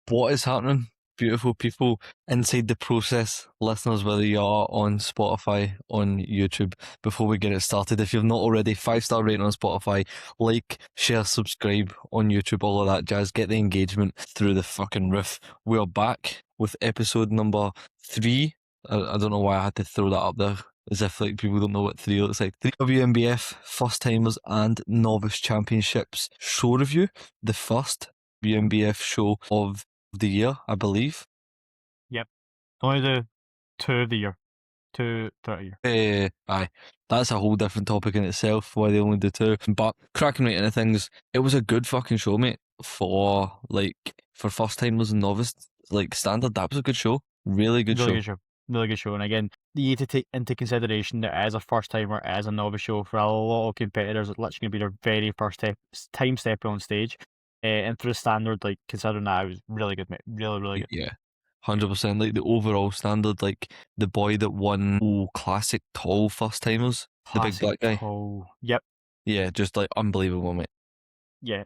What is happening, beautiful people inside the process, listeners, whether you are on Spotify, on YouTube? Before we get it started, if you've not already, 5-star rating on Spotify, like, share, subscribe on YouTube, all of that jazz. Get the engagement through the fucking roof. We are back with episode number 3. I don't know why I had to throw that up there, as if like people don't know what 3 looks like. 3 WMBF First Timers and Novice Championships show review. The first WMBF show of the year, I believe. Yep. Only the 2 of the year. 2 throughout a year. Aye. That's a whole different topic in itself, why they only do 2. But cracking right into things, it was a good fucking show, mate. For first timers and novice, like standard, that was a good show. Really good Really show. good show. Really good show. And again, you need to take into consideration that as a first timer, as a novice show, for a lot of competitors, it's literally going to be their very first time stepping on stage. And for the standard, like considering that, it was really good, mate. Really, really good. Yeah. 100%. Like the overall standard, like the boy that won classic tall first timers, the big black guy. Yep. Yeah, just like unbelievable, mate. Yeah.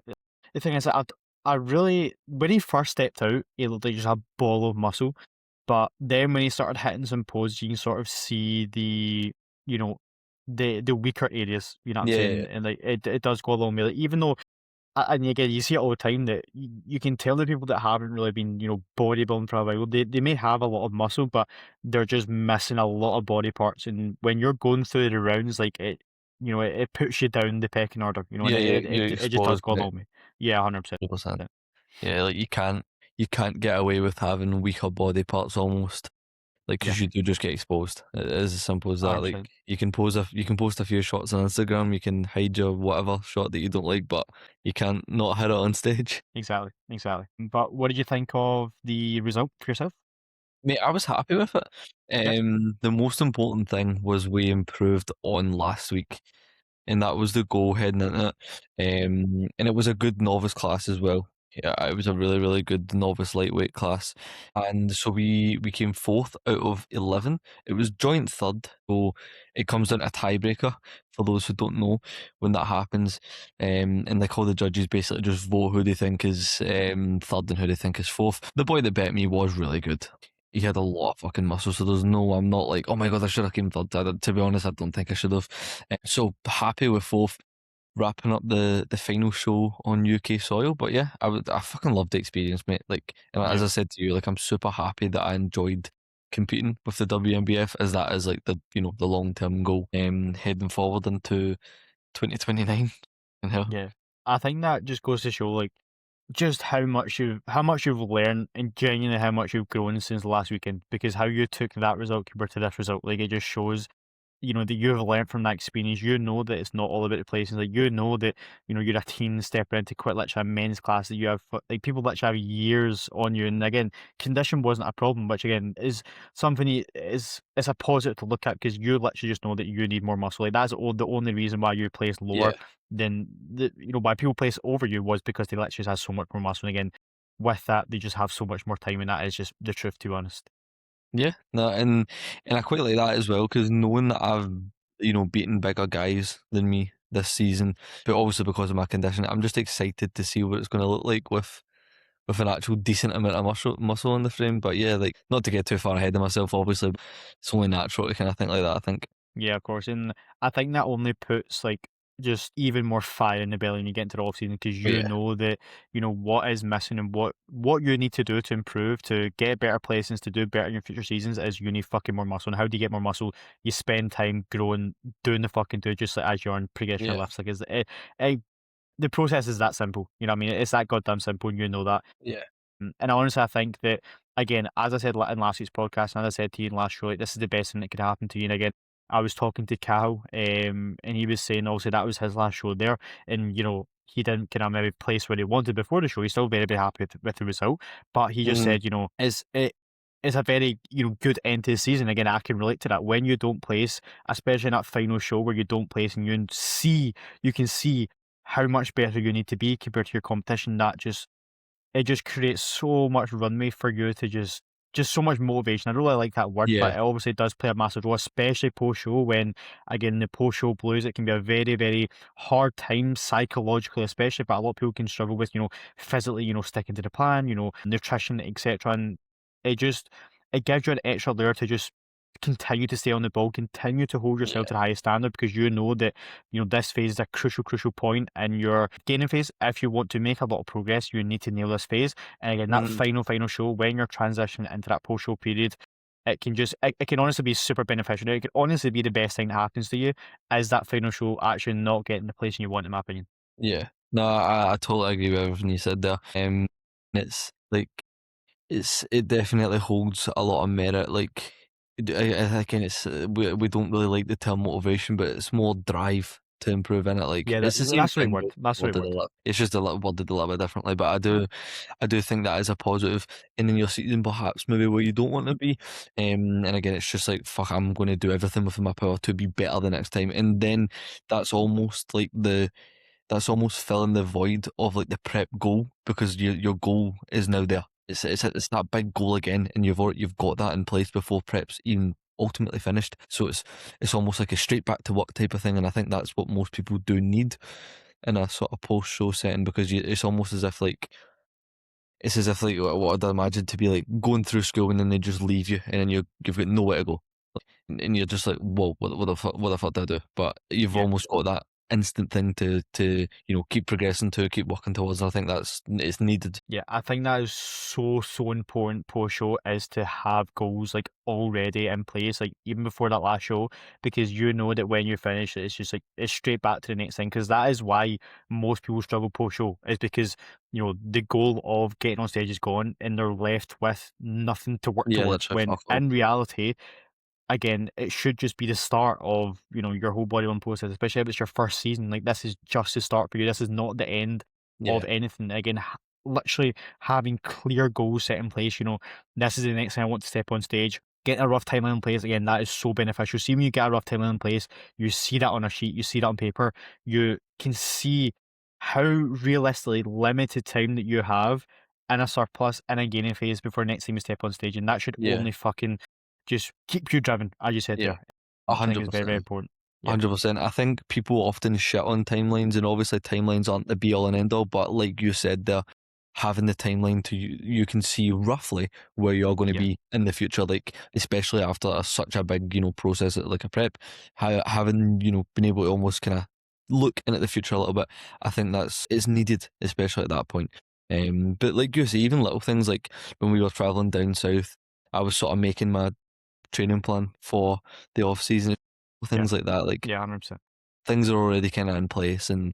The thing is that I really, when he first stepped out, he looked like just a ball of muscle. But then when he started hitting some poses, you can sort of see you know, the weaker areas, you know what I'm saying? Yeah. And like it does go a long way. Like, even though, and again, you see it all the time that you can tell the people that haven't really been, bodybuilding for a while, they may have a lot of muscle, but they're just missing a lot of body parts. And when you're going through the rounds, like it puts you down the pecking order, and Yeah, you're it just does exposed, go a mate. long way. Yeah, 100%. 100%. Yeah, like you can't get away with having weaker body parts almost. Like, Yeah, because you do just get exposed. It is as simple as that. Like, 100%. you can post a few shots on Instagram. You can hide your whatever shot that you don't like, but you can't not hit it on stage. Exactly, exactly. But what did you think of the result for yourself? Mate, I was happy with it. Yep. The most important thing was we improved on last week, and that was the goal heading into it. And it was a good novice class as well. Yeah, it was a really, really good novice lightweight class. And so we came 4th out of 11. It was joint third, so it comes down to a tiebreaker for those who don't know when that happens. And like all the judges basically just vote who they think is third and who they think is 4th. The boy that bet me was really good. He had a lot of fucking muscle, so I'm not like, oh my god, I should have came third. To be honest, I don't think I should have. So happy with 4th, wrapping up the final show on UK soil. But yeah, I fucking loved the experience, mate. Like, and as Yeah. I said to you, like, I'm super happy that I enjoyed competing with the WMBF, as that is like the the long term goal, heading forward into 2029. And hell, Yeah. I think that just goes to show like just how much you've learned and genuinely how much you've grown since the last weekend, because how you took that result compared to this result, like it just shows that you've learned from that experience. You know that it's not all about the places. Like you know that you're a teen stepping into quite literally a men's class that you have like people literally have years on you. And again, condition wasn't a problem, which again is something it's a positive to look at, because you literally just know that you need more muscle. Like that's the only reason why you placed lower yeah, than why people place over you was because they literally just have so much more muscle. And again, with that, they just have so much more time, and that is just the truth, to be honest. yeah, no, and I quite like that as well, because knowing that I've beaten bigger guys than me this season, but obviously because of my condition, I'm just excited to see what it's going to look like with an actual decent amount of muscle in the frame. But yeah, like, not to get too far ahead of myself, obviously, it's only natural to kind of think like that, I think. Yeah, of course. And I think that only puts like just even more fire in the belly when you get into the off season, because But you yeah, know that what is missing and what you need to do to improve, to get better placings, to do better in your future seasons, is you need fucking more muscle. And how do you get more muscle? You spend time growing, doing the fucking do, just like as you're on progression yeah, lifts. Like the process is that simple. You know what I mean? It's that goddamn simple, and you know that. yeah. And honestly, I think that, again, as I said in last week's podcast, and as I said to you in last show, like, this is the best thing that could happen to you. And again, I was talking to Cal, and he was saying also that was his last show there, and he didn't kind of maybe place where he wanted before the show. He's still very, very happy with the result, but he just Mm, said, it's a very good end to the season. Again, I can relate to that. When you don't place, especially in that final show where you don't place, and you can see how much better you need to be compared to your competition. It just creates so much runway for you to just just so much motivation. I really like that word, but Yeah. it obviously does play a massive role, especially post-show when, again, the post-show blues, it can be a very, very hard time psychologically, especially, but a lot of people can struggle with, physically, sticking to the plan, nutrition, etc. And it just, it gives you an extra layer to just continue to stay on the ball, continue to hold yourself Yeah. to the highest standard because you know that, this phase is a crucial, crucial point in your gaining phase. If you want to make a lot of progress, you need to nail this phase. And again, that Mm, final show, when you're transitioning into that post show period, it can honestly be super beneficial. It can honestly be the best thing that happens to you is that final show actually not getting the place you want, in my opinion. yeah. No, I totally agree with everything you said there. It's like it definitely holds a lot of merit. Like, again, it's we don't really like the term motivation, but it's more drive to improve in it. Like, Yeah, it's the same that's the right thing, word. but That's the right worded a word. little. It's just a little worded a little bit differently. But I do think that is a positive. And in your season, perhaps maybe where you don't want to be. And again, it's just like fuck. I'm going to do everything within my power to be better the next time. And then that's almost like that's almost filling the void of like the prep goal because your goal is now there. It's that big goal again, and you've got that in place before prep's even ultimately finished. So it's almost like a straight back to work type of thing, and I think that's what most people do need in a sort of post show setting because it's almost as if like it's as if like what I'd imagine to be like going through school and then they just leave you and then you've got nowhere to go and you're just like, whoa, what the fuck did I do? But you've Yeah. almost got that instant thing to keep progressing to, keep working towards. I think it's needed. Yeah, I think that is so, so important post show is to have goals like already in place, like even before that last show, because you know that when you finish, it's just like it's straight back to the next thing. Because that is why most people struggle post show, is because the goal of getting on stage is gone and they're left with nothing to work Yeah, towards. literally When fuck all. in reality, again, it should just be the start of, your whole bodybuilding process, especially if it's your first season. Like, this is just the start for you. This is not the end of Yeah, anything. Again, literally having clear goals set in place, this is the next time I want to step on stage. Getting a rough timeline in place, again, that is so beneficial. See, when you get a rough timeline in place, you see that on a sheet, you see that on paper, you can see how realistically limited time that you have in a surplus in a gaining phase before next time you step on stage. And that should yeah, only fucking just keep you driven, as you said yeah, there, a which I think hundred is very, very percent. important. Yeah, 100%. I think people often shit on timelines, and obviously timelines aren't the be all and end all. But like you said, there, having the timeline to you can see roughly where you're going to yeah, be in the future. Like especially after such a big process like a prep, having been able to almost kind of look into the future a little bit. I think it's needed, especially at that point. But like you say, even little things like when we were traveling down south, I was sort of making my training plan for the off season, yeah, things like that. Like yeah, 100%. things are already kind of in place, and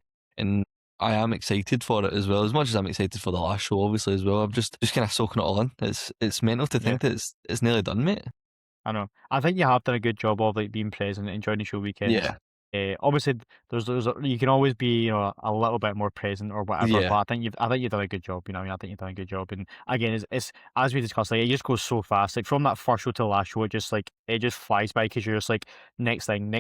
I am excited for it as well. As much as I'm excited for the last show, obviously as well. I'm just kind of soaking it all in. It's mental to Yeah. think that it's nearly done, mate. I know. I think you have done a good job of like being present, enjoying the show weekends. Yeah, Obviously, you can always be a little bit more present or whatever, but yeah, I think you've done a good job. I mean, I think you've done a good job. And again, it's as we discussed, like it just goes so fast. Like from that first show to the last show, it just flies by because you're just like next thing,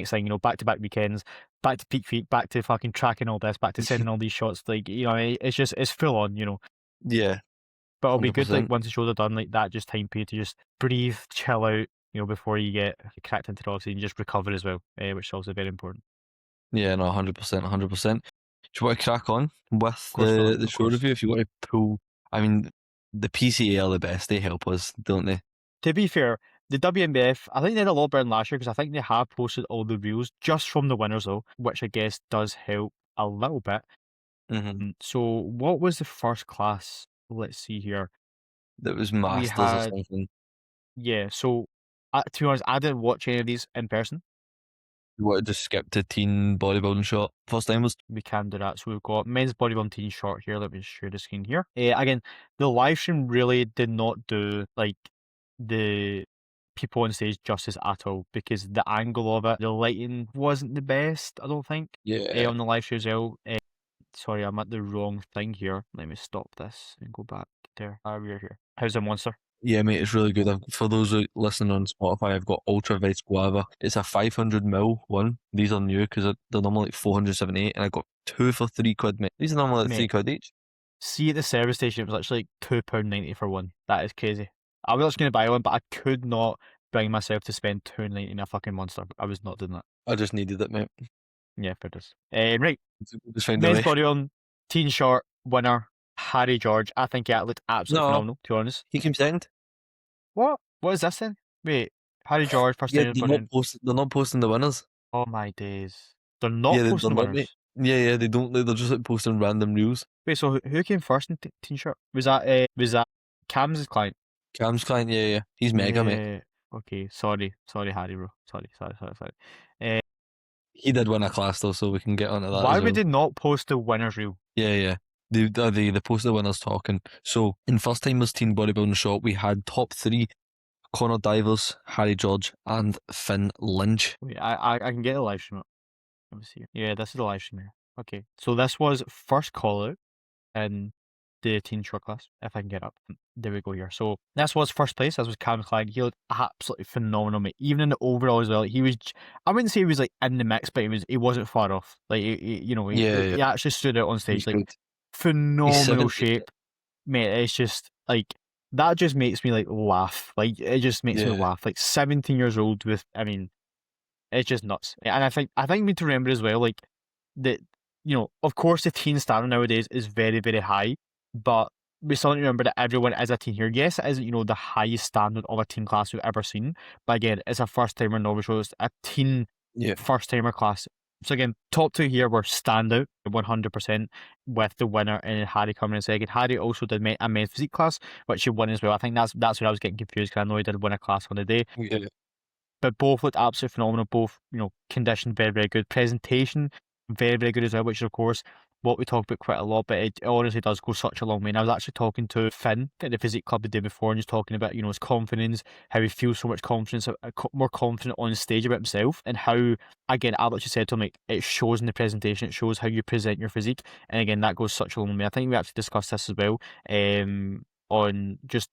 back to back weekends, back to peak feet, back to fucking tracking all this, back to sending all these shots. Like it's full on. yeah, But it'll be hundred good, like, percent. once the shows are done, like, that just time period to just breathe, chill out, before you get cracked into the oxygen, just recover as well, which is also very important. Yeah, no, 100%, 100%. Do you want to crack on with Of course, fella, the of show course. review? If you want to pull, I mean, the PCA are the best. They help us, don't they? To be fair, the WMBF, I think they had a lot better than last year because I think they have posted all the reels just from the winners though, which I guess does help a little bit. Mm-hmm. So what was the first class? Let's see here. That was We masters or had, something. yeah, so to be honest, I didn't watch any of these in person. You want to just skip to teen bodybuilding shot first timers? We can do that. So we've got men's bodybuilding team short here. Let me share the screen here. Again, the live stream really did not do like the people on stage justice at all because the angle of it, the lighting wasn't the best. I don't think. Yeah. On the live stream as well. Sorry, I'm at the wrong thing here. Let me stop this and go back there. We're here. How's the monster? Yeah, mate, it's really good. For those listening on Spotify, I've got Ultra Vice Guava. It's a 500 ml one. These are new because they're normally like 478, and I got two for £3, mate. These are normally like Mate, £3 each. see at the service station, it was actually like £2.90 for one. That is crazy. I was actually going to buy one, but I could not bring myself to spend £2.90 in a fucking monster. I was not doing that. I just needed it, mate. Yeah, fair dues. Right, Just find a men's way. bodybuilding, teen short winner, Harry George. I think it looked absolutely No, phenomenal, to be honest. he came second. What? What is this then? Wait, Harry George, first Yeah, time they're not posting the winners. Oh my days. They're Yeah, not they're posting the not, mate. winners. Yeah, they don't. They're just like posting random reels. Wait, so who came first in teen short? Was that Cam's client? Cam's client, yeah. He's mega, mate. Yeah. Okay, sorry, Harry, bro. Sorry. Uh, He did win a class though, so we can get onto that why as would well. they not post the winners reel? Yeah. They posted the winners talking. So in first timers teen bodybuilding shot, we had top three: Connor Divers, Harry George, and Finn Lynch. Wait, I can get a live stream up. Let me see. Yeah, this is the live stream here. Okay, so this was first call out in the teen short class, if I can get up. There we go here. So this was first place. This was Cam Clyde. He looked absolutely phenomenal, mate. Even in the overall as well. He was, I wouldn't say he was like in the mix, but he wasn't far off. Like Yeah. he actually stood out on stage. He's Like good. He's phenomenal 70. shape, mate. It's just like that just makes me like laugh. Like it just makes me Yeah. laugh. Like 17 years old with, I mean, it's just nuts. And I think we need to remember as well, like that, of course the teen standard nowadays is very, very high, but we still need to remember that everyone is a teen here. Yes, it isn't, the highest standard of a teen class we've ever seen. But again, it's a first timer novice show, it's a teen Yeah. first timer class. So again, top two here were standout 100% with the winner and Harry coming in second. Harry also did a men's physique class, which he won as well. I think that's where I was getting confused because I know he did win a class on the day. Yeah. But both looked absolutely phenomenal. Both, conditioned very, very good. Presentation, very, very good as well, which is, of course, what we talk about quite a lot, but it honestly does go such a long way. And I was actually talking to Finn at the Physique Club the day before and just talking about, his confidence, how he feels so much confidence, more confident on stage about himself, and how, again, I literally said to him, like, it shows in the presentation, it shows how you present your physique. And again, that goes such a long way. I think we actually discussed this as well, on just,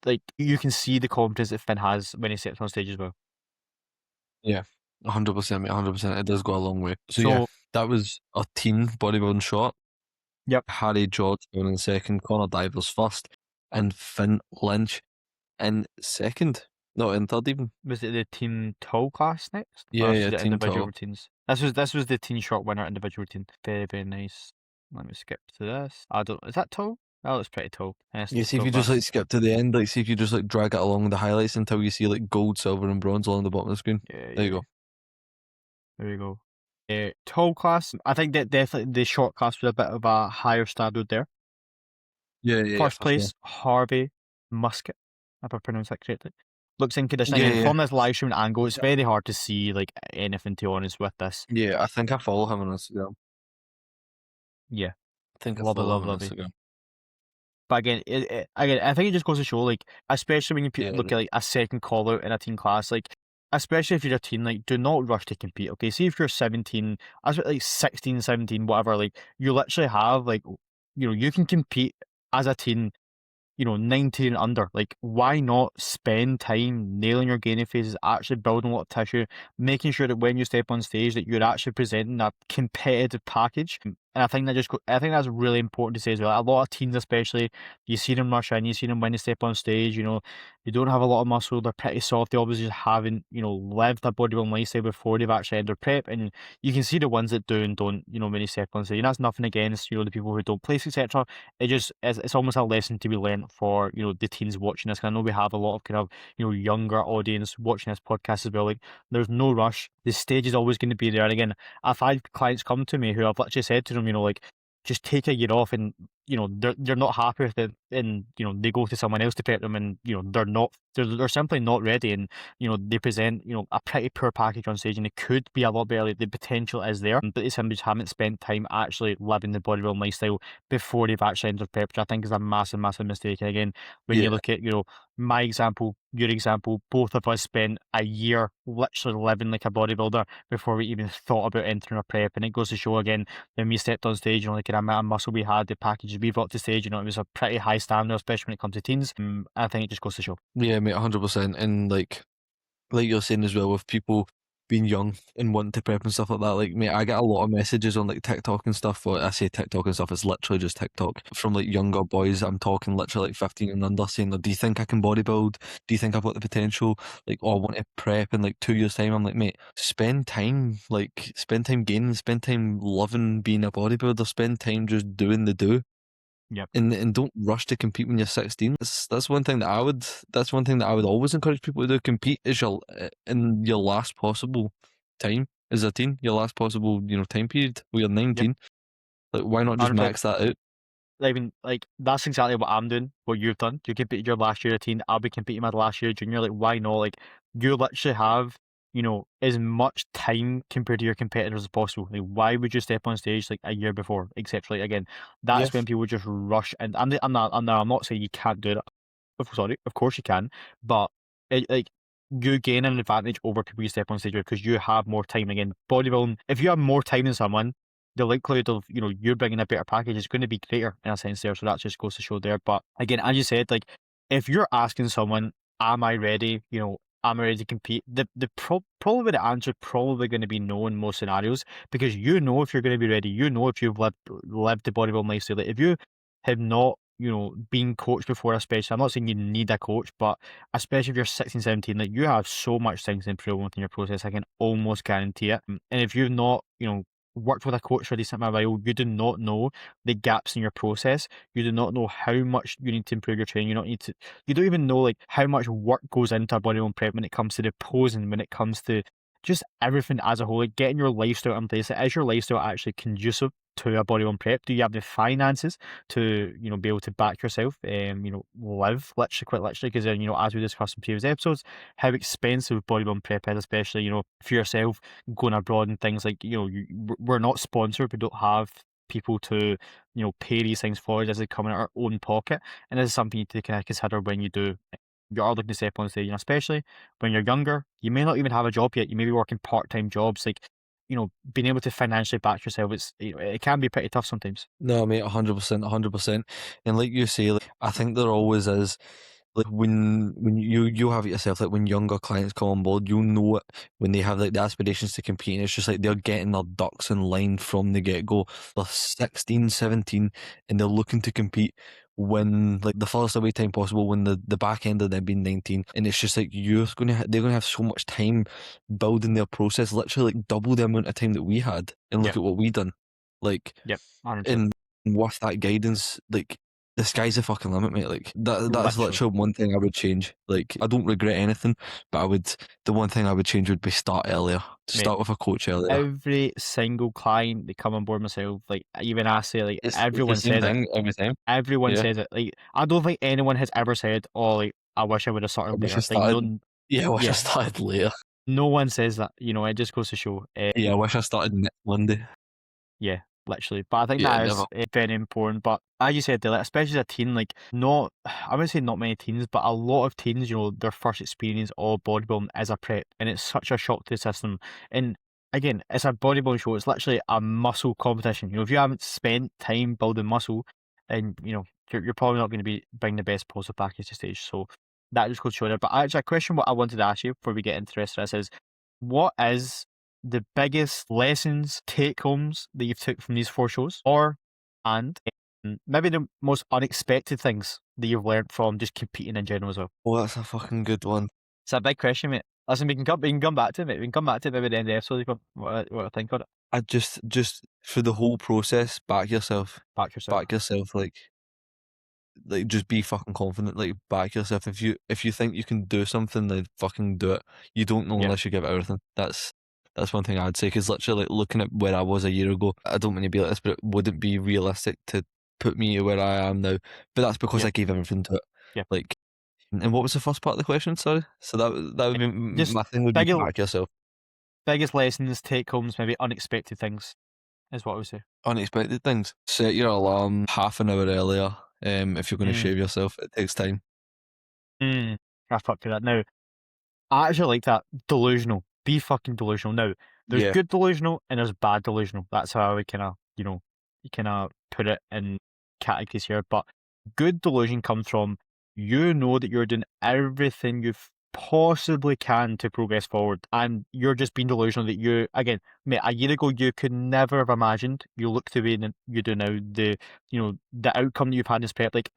like, you can see the confidence that Finn has when he steps on stage as well. Yeah. 100%, mate. 100%. It does go a long way. So yeah, So, that was a teen bodybuilding shot. yep. Harry George going in second, Connor Divers first, and Finn Lynch in second. No, in third even. Was it the team tall class next? Yeah, Or yeah, the team individual tall. routines. This was the teen short winner individual routine. Very, very nice. Let me skip to this. Is that tall? That looks pretty tall. Yes, Yeah, see if tall you just class. like skip to the end, like see if you just like drag it along the highlights until you see like gold, silver, and bronze along the bottom of the screen. Yeah, There you go. There you go. Tall class. I think that definitely the short class was a bit of a higher standard there. Yeah, First for place, sure. Harvey Musket, if I pronounce that correctly. Looks in condition. Yeah, Again, yeah. from this live stream angle, it's very hard to see like anything, to be honest, with this. Yeah, I think I follow him on Instagram. Yeah. I think I Love it, follow him on love it. Instagram. But again, I think it just goes to show, like, especially when you Yeah, look at like a second call out in a teen class, like, especially if you're a teen, like, do not rush to compete. Okay, see if you're 17, as like 16, 17, whatever, like, you literally have like, you can compete as a teen, 19 and under. Like, why not spend time nailing your gaining phases, actually building a lot of tissue, making sure that when you step on stage that you're actually presenting a competitive package. And I think I think that's really important to say as well. A lot of teens, especially, you see them rush in, you see them when they step on stage. They don't have a lot of muscle. They're pretty soft. They obviously just haven't, lived a bodybuilding lifestyle before they've actually entered prep. And you can see the ones that do and don't, when they step on stage. And that's nothing against, the people who don't place, etc. It's almost a lesson to be learned for, the teens watching this. I know we have a lot of kind of, younger audience watching this podcast as well. Like, there's no rush. The stage is always going to be there. And again, I've had clients come to me who I've literally said to them, like, just take a year off, and they're not happy with it, and they go to someone else to prep them, and they're simply not ready, and they present a pretty poor package on stage, and it could be a lot better. Like, the potential is there, but they simply just haven't spent time actually living the bodybuilding lifestyle before they've actually entered prep, which I think is a massive, massive mistake. And again, when you look at my example, your example, both of us spent a year literally living like a bodybuilder before we even thought about entering a prep. And it goes to show, again, when we stepped on stage, like, the amount of muscle we had, the packages we brought to stage, it was a pretty high standard, especially when it comes to teens. I think it just goes to show. Yeah, mate, 100%. And like you're saying as well, with people being young and wanting to prep and stuff like that. Like, mate, I get a lot of messages on like TikTok and stuff. Well, I say TikTok and stuff, it's literally just TikTok from like younger boys. I'm talking literally like 15 and under, saying, like, do you think I can bodybuild? Do you think I've got the potential? Like, oh, I want to prep in like 2 years' time. I'm like, mate, spend time, gaining, spend time loving being a bodybuilder, spend time just doing the do. Yep. And don't rush to compete when you're 16. That's one thing that I would. That's one thing that I would always encourage people to do. Compete is your in your last possible time as a teen. Your last possible time period where you're Yep. 19. Like, why not just 100%. max that out? I mean, like, that's exactly what I'm doing, what you've done. You competed your last year of teen, I'll be competing my last year of junior. Like, why not? Like, you literally have, as much time compared to your competitors as possible. Like, why would you step on stage like a year before? Except, like, again, Yeah. that's when people just rush. And I'm not saying you can't do that. Sorry, of course you can, but like, you gain an advantage over people you step on stage with because you have more time. Again, bodybuilding, if you have more time than someone, the likelihood of you're bringing a better package is going to be greater in a sense there. So that just goes to show there. But again, as you said, like, if you're asking someone, "Am I ready?" Am I ready to compete? Probably the answer probably going to be no in most scenarios because if you're going to be ready. If you've lived the bodybuilding lifestyle. Like, if you have not been coached before, especially, I'm not saying you need a coach, but especially if you're 16, 17, like, you have so much things to improve within your process. I can almost guarantee it. And if you've not, worked with a coach for a decent amount of while, you do not know the gaps in your process. You do not know how much you need to improve your training. You don't even know like how much work goes into a bodybuilding prep when it comes to the posing, when it comes to just everything as a whole, like getting your lifestyle in place. Is your lifestyle actually conducive to a bodybuilding prep? Do you have the finances to be able to back yourself and live literally, quite literally? Because as we discussed in previous episodes, how expensive bodybuilding prep is, especially for yourself going abroad and things like we're not sponsored, we don't have people to pay these things for us as they come in our own pocket, and this is something you need to kind of consider when you are looking to step on stage, and especially when you're younger, you may not even have a job yet. You may be working part-time jobs. Like, being able to financially back yourself, it can be pretty tough sometimes. No, mate, 100%, 100%. And like you say, like, I think there always is. Like, when you have it yourself, like when younger clients come on board, you'll know it when they have like the aspirations to compete, and it's just like they're getting their ducks in line from the get-go. They're 16, 17, and they're looking to compete when like the furthest away time possible, when the back end of them being 19, and it's just like they're gonna have so much time building their process, literally like double the amount of time that we had, and Yeah. look at what we done. Like, Yep. 100%. and with that guidance, like, the sky's the fucking limit, mate. Like, that's Literally, literally one thing I would change. Like, I don't regret anything, but the one thing I would change would be start earlier. mate. Start with a coach earlier. Every single client that come on board myself, like, even I say, like, It's the everyone same says it. thing every time. Everyone Yeah. says it. Like, I don't think anyone has ever said, "Oh, like, I wish I would have I started wish I later." Like, started no, Yeah, I wish I yeah, started later. no one says that. It just goes to show. Yeah, I wish I started next Monday. Yeah, literally. But I think Yeah, that is never. very important. But as you said, like, especially as a teen, like, not, I would say not many teens, but a lot of teens, their first experience of bodybuilding is a prep, and it's such a shock to the system. And again, it's a bodybuilding show. It's literally a muscle competition. If you haven't spent time building muscle, then you're probably not going to be bringing the best possible package to stage. So that just goes to show there. But actually, a question what I wanted to ask you before we get into the rest of this is, what is the biggest lessons, take homes that you've took from these 4 shows, and maybe the most unexpected things that you've learned from just competing in general as well? Oh, that's a fucking good one. It's a big question, mate. Listen, we can come back to it, mate. We can come back to it maybe at the end of the episode. What I think on it. I just for the whole process, back yourself. Back yourself. Back yourself, like just be fucking confident, like back yourself. If you think you can do something, then fucking do it. You don't know Yeah, unless you give it everything. That's one thing I'd say, because literally, like, looking at where I was a year ago, I don't mean to be like this, but it wouldn't be realistic to put me where I am now. But that's because yeah, I gave everything to it. yeah. Like, and what was the first part of the question? Sorry. So that would be Just my thing, would be big, back yourself. biggest lessons, take homes, maybe unexpected things is what I would say. Unexpected things. Set your alarm half an hour earlier. If you're going to Mm. shave yourself, it takes time. I fuck with that. Now, I actually like that. Delusional. Be fucking delusional. Now, there's Yeah. good delusional and there's bad delusional. That's how I would kind of, you kind of put it in categories here. But good delusion comes from, that you're doing everything you've possibly can to progress forward. And you're just being delusional that you, again, mate, a year ago you could never have imagined you look the way that you do now. The outcome that you've had in this prep, like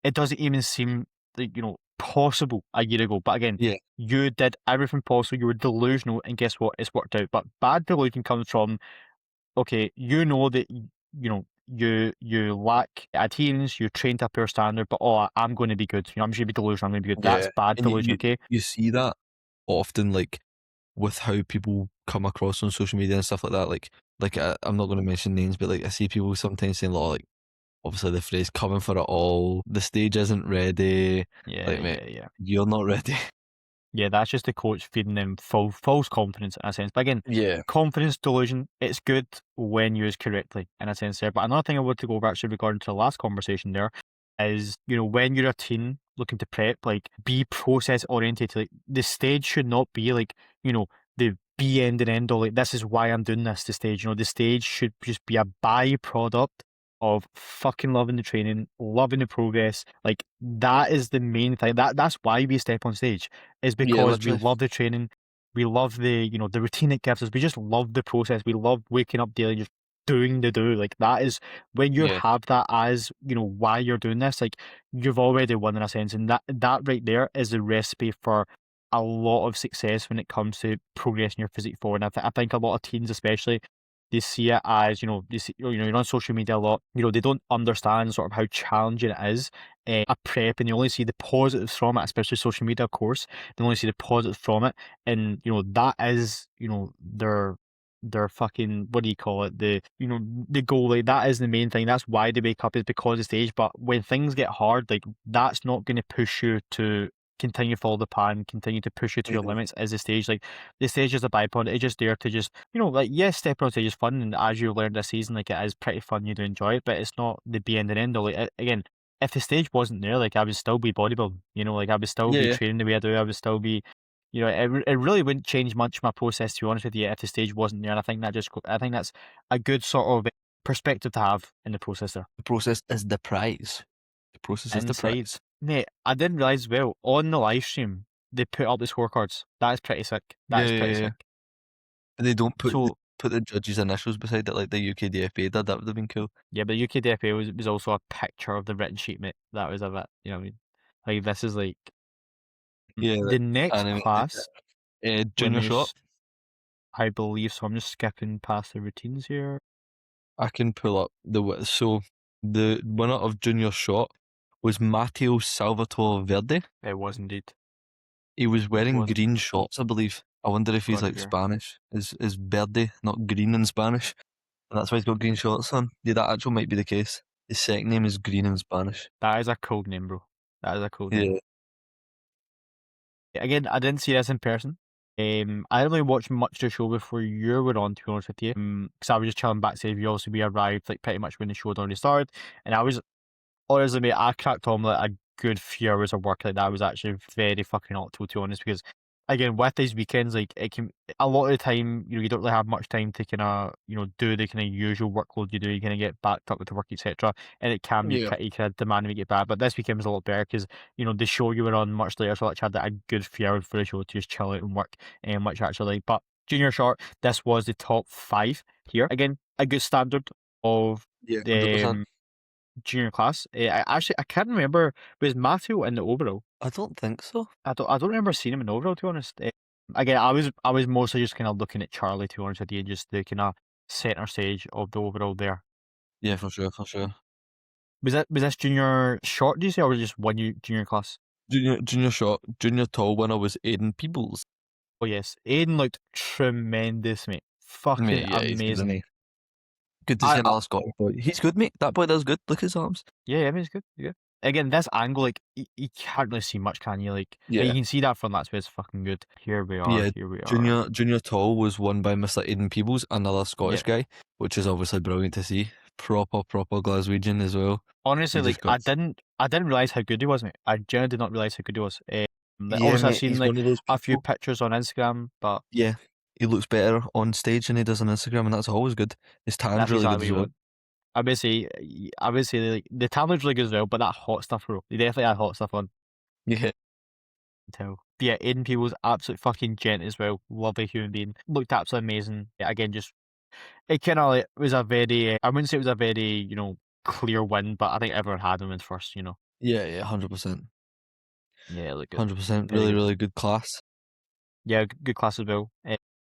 it doesn't even seem like possible a year ago. But again, Yeah, you did everything possible. You were delusional, and guess what? It's worked out. But bad delusion comes from, okay, you know that you lack adherence, you train to a poor standard, but I'm going to be good. I'm just going to be delusional. I'm going to be good. That's yeah. bad And delusion. Okay. you see that often, like with how people come across on social media and stuff like that. Like I'm not going to mention names, but like I see people sometimes saying, "Oh, like obviously the phrase coming for it all, the stage isn't ready." Yeah, Like, mate, yeah, yeah. you're not ready. Yeah, that's just the coach feeding them false confidence in a sense. But again, Yeah, confidence delusion, it's good when used correctly in a sense there. But another thing I want to go over actually regarding to the last conversation there is, when you're a teen looking to prep, like be process oriented. Like the stage should not be like, the be end and end all. Like this is why I'm doing this. The stage, the stage should just be a byproduct of fucking loving the training, loving the progress. Like that is the main thing. That's why we step on stage, is yeah, because we literally. love the training, we love the routine it gives us. We just love the process. We love waking up daily, just doing the do. Like that is when you Yeah, have that as why you're doing this. Like you've already won in a sense, and that right there is the recipe for a lot of success when it comes to progressing your physique forward. And I think a lot of teens, especially, they see it as they see, you're on social media a lot. They don't understand sort of how challenging it is. A prep, and you only see the positives from it, especially social media, of course. They only see the positives from it, and that is their fucking, what do you call it, the goal. Like that is the main thing. That's why they wake up, is because of the stage. But when things get hard, like that's not going to push you to continue to follow the plan, continue to push you to your yeah, limits. As the stage, like the stage is a byproduct. It's just there to just like, yes, stepping on stage is fun, and as you learned this season, like it is pretty fun. You do enjoy it, but it's not the be end and end all. Like again, if the stage wasn't there, like I would still be bodybuilding. Like I would still yeah, be yeah. training the way I do. I would still be, it really wouldn't change much my process, to be honest with you, if the stage wasn't there. And I think I think that's a good sort of perspective to have in the process there. The process is the prize. The process is the Inside, prize. mate, I didn't realize as well on the live stream they put up the scorecards. That is pretty sick. That Yeah, is yeah, pretty yeah. sick. And they don't So put the judges' initials beside it like the UKDFA did. That would have been cool. yeah, but UKDFA was also a picture of the written sheet, mate. That was a bit, what I mean? Like this is like Yeah, the like next animated. class. Let Junior me shot. just, I believe so. I'm just skipping past the routines here. I can pull up so the winner of junior shot was Matteo Salvatore Verde. It was indeed. He was It wearing was green shorts, I believe. I wonder if he's got it like here. Spanish. Is Verde not green in Spanish? And that's why he's got green shorts on. Yeah, that actually might be the case. His second name is Green in Spanish. That is a code name, bro. That is a code name. Yeah, Again, I didn't see this in person. I didn't really watch much of the show before you were on, to be honest with you. Because I was just chilling backstage. We arrived like pretty much when the show had already started, and I was honestly, mate, I cracked on like a good few hours of work. Like that was actually very fucking optimal, to be honest, because again, with these weekends, like it can a lot of the time, you don't really have much time to kind of do the kind of usual workload you do. You kind of get backed up with the work, etc., and it can be yeah, pretty kind of demanding to get back. But this weekend was a lot better because the show you were on much later, so I actually had like, a good few hours for the show to just chill out and work, and much actually. But junior short, this was the top 5 here. Again, a good standard of yeah, the 100%. junior class. I can't remember. Was Matthew in the overall? I don't think so. I don't remember seeing him in the overall, to be honest. Again, I was mostly just kind of looking at Charlie, to be honest with you, just the kind of center stage of the overall there. Yeah, for sure, for sure. Was this junior short? Do you say, or was it just one junior class? Junior shot, junior tall winner was Aiden Peebles. Oh yes, Aiden looked tremendous, mate. Fucking Mate, yeah, he's good, isn't amazing. he? Good to see I another Scottish boy. He's good, mate. That boy does good. Look at his arms. Yeah, I mean it's good. It's good. Again, this angle, like you can't really see much, can you? Like you Yeah. can see that from that's where it's fucking good. Here we But are. yeah, Here we are. junior tall was won by Mr. Aiden Peebles, another Yeah. Scottish guy, which is obviously brilliant to see. Proper Glaswegian as well. Honestly, He like just got I didn't realize how good he was, mate. I genuinely did not realize how good he was. yeah, Obviously, I've mate. seen He's like one of those a few people. pictures on Instagram, but Yeah, he looks better on stage than he does on Instagram, and that's always good. His tan's that's really exactly good what as you well. want. I would say like the talent's really good as well, but that hot stuff, bro. They definitely had hot stuff on. Yeah, tell. But yeah, Aiden Peebles, absolute fucking gent as well. Lovely human being. Looked absolutely amazing. Yeah, again, just it kind of like, was a very, I wouldn't say it was a very, clear win, but I think everyone had him in first. Yeah, yeah, 100%. Yeah, look good. 100%. Very Really, good. really good class. Yeah, good class as well.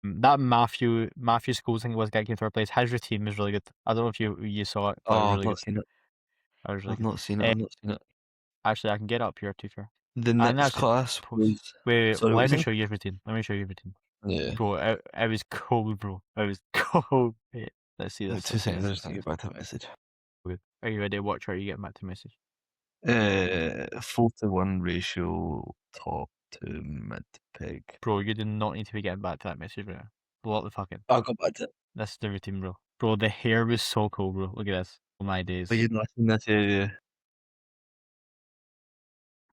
That Matthew Scholes thing was getting third place. His routine was really good. I don't know if you saw it, but it was Oh, I've really not good. seen it. That was really I've good. not seen it. Uh, I've not seen it. actually, I can get it up here too fair. The I think next actually class post. was. Wait, Sorry, what were you let me saying? show you his routine. Let me show you his routine. Yeah. Bro, it was cold, bro. It was cold. Wait, let's see Wait this. 2 seconds. I just need to get back to the message. Good. Are you ready? Watch, are you getting back to the message? 4-to-1 ratio top to mid peg. Bro, you do not need to be getting back to that message right now. Block the fucking. I'll go back to it. This is the routine, bro. Bro, the hair was so cool, bro. Look at this. Oh my days. But you've not seen that, yeah.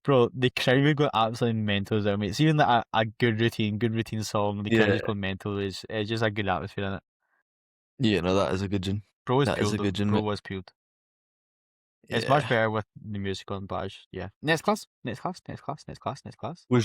Bro, the crowd would go absolutely mental as well, mate. It's even like a good routine song, the crowd Yeah. just going mental. It's just a good atmosphere in it. Yeah, no, that is a good one. Bro was That is peeled a though. good one, Bro mate. was peeled. It's much Yeah. better with the music on, but yeah. Next class. Was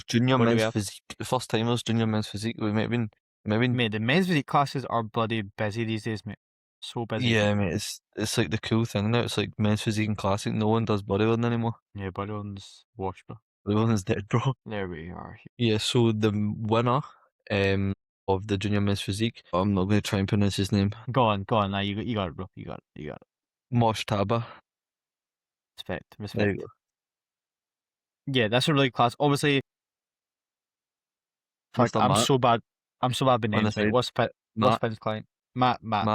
junior What do we men's have? physique the first time it was junior men's physique? We maybe Mate, the men's physique classes are bloody busy these days, mate. So busy. yeah, mate. It's like the cool thing now. It's like men's physique and classic. No one does bodybuilding anymore. Yeah, but one's washed, bro. Bodybuilding's dead, bro. There we are. Yeah. So the winner of the junior men's physique. I'm not going to try and pronounce his name. Go on. Now you got it, bro. You got it. Mosh Taba. Respect. There you go. Yeah, that's a really good class. Obviously, fuck, Mr. Matt I'm so bad with on the names, mate. side. What's Matt. Finn's client? Matt. Matt.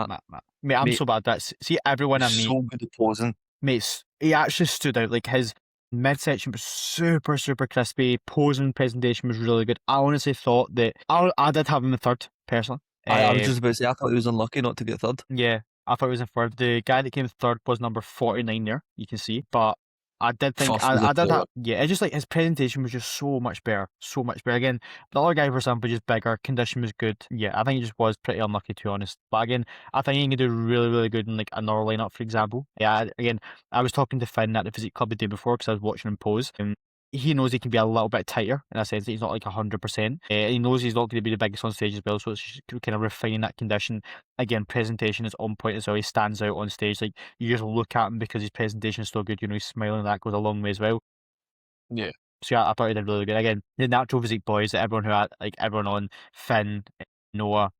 Mate, I'm Mate, so bad at that. See, everyone I he's meet, so good at posing. mates, he actually stood out. Like, his midsection was super, super crispy. Posing presentation was really good. I honestly thought that I did have him in third, personally. I was just about to say I thought he was unlucky not to get third. Yeah, I thought he was in third. The guy that came third was number 49 there, you can see. But I did think, First was a I did killer. that. Yeah, it's just like his presentation was just so much better. So much better. Again, the other guy, for example, just bigger. Condition was good. Yeah, I think he just was pretty unlucky, to be honest. But again, I think he can do really, really good in like another lineup, for example. Yeah, again, I was talking to Finn at the Physique Club the day before because I was watching him pose. And he knows he can be a little bit tighter in a sense that he's not like 100%. He knows he's not going to be the biggest on stage as well, so it's just kind of refining that condition. Again, presentation is on point as well. He stands out on stage. Like, you just look at him because his presentation is so good. He's smiling. That goes a long way as well. Yeah. So yeah, I thought he did really good. Again, the natural physique boys, everyone who had like everyone on Finn, Noah,